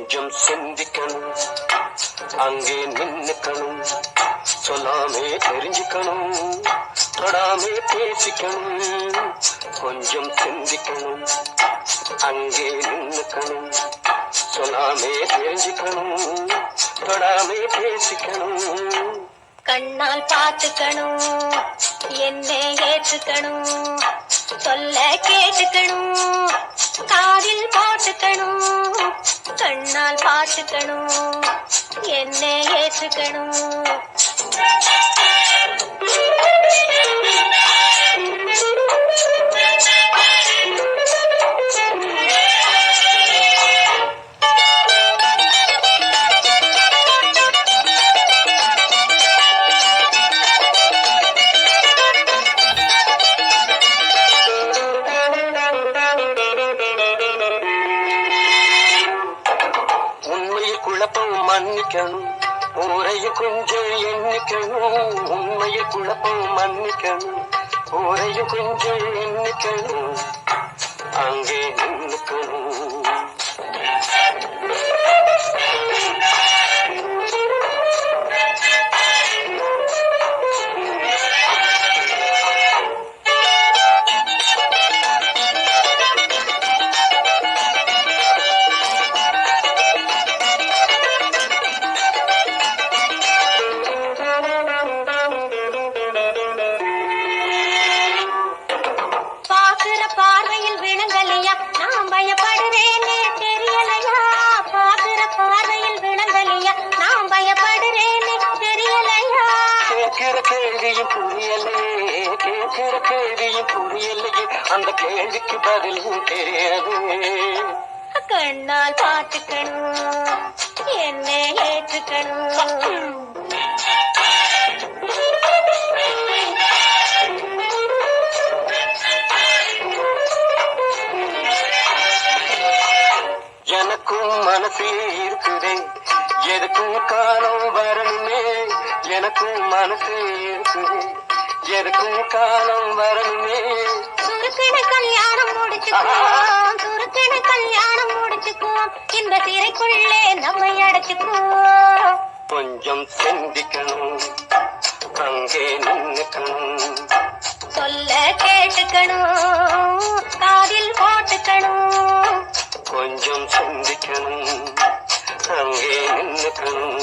கொஞ்சம் சிந்திக்கணும், அங்கே நின்னுக்கணும், சொல்லாமே தெரிஞ்சுக்கணும், தொடாமே பேசிக்கணும். கொஞ்சம் சிந்திக்கணும், அங்கே நின்னுக்கணும், சொல்லாமே தெரிஞ்சுக்கணும், தொடாமே பேசிக்கணும். கண்ணால் பார்த்துக்கணும், என்னை ஏற்றுக்கணும், சொல்ல கேட்டுக்கணும், காதில் போட்டுக்கணும். கண்ணால் பார்த்துக்கணும், என்னை ஏற்றுக்கணும். குழப்பம் மன்னிக்கணும், ஊரையும் கொஞ்சம் எண்ணிக்கணும். உண்மையில் குழப்பம் மன்னிக்கணும், ஊரையும் கொஞ்சம் எண்ணிக்கணும், அங்கே நின்னுக்கணும். பார்வையில் விளங்கலையா, நான் பயப்படுறேனே தெரியலையா. பாக்குற பார்வையில் விளங்கலையா, நான் பயப்படுறேனே தெரியலையா. கேட்கிற கேள்வியும் புரியலையே, கேட்கிற கேள்வியும் புரியலையே, அந்த கேள்விக்கு பதிலும் தெரியாது. கண்ணால் பார்த்துக்கணும், என்னை ஏற்றுக்கணும். எனக்கும் மனசே இருக்குதே, எதுக்கும் காலம் வரணுமே. எனக்கும் மனசே இருக்குதே, எதுக்கும் காலம் வரணுமே. சுருக்கென கல்யாணம் முடிச்சுக்குவோம், சுருக்கென கல்யாணம் முடிச்சுக்குவோம், இந்த சிறைக்குள்ளே நம்மை அடைச்சுக்குவோம். கொஞ்சம் சிந்திக்கணும், அங்கே நின்னுக்கணும், சொல்ல கேட்டுக்கணும், காதில் போட்டுக்கணும். கொஞ்சம் சிந்திக்கணும், அங்கே நின்னுக்கணும்.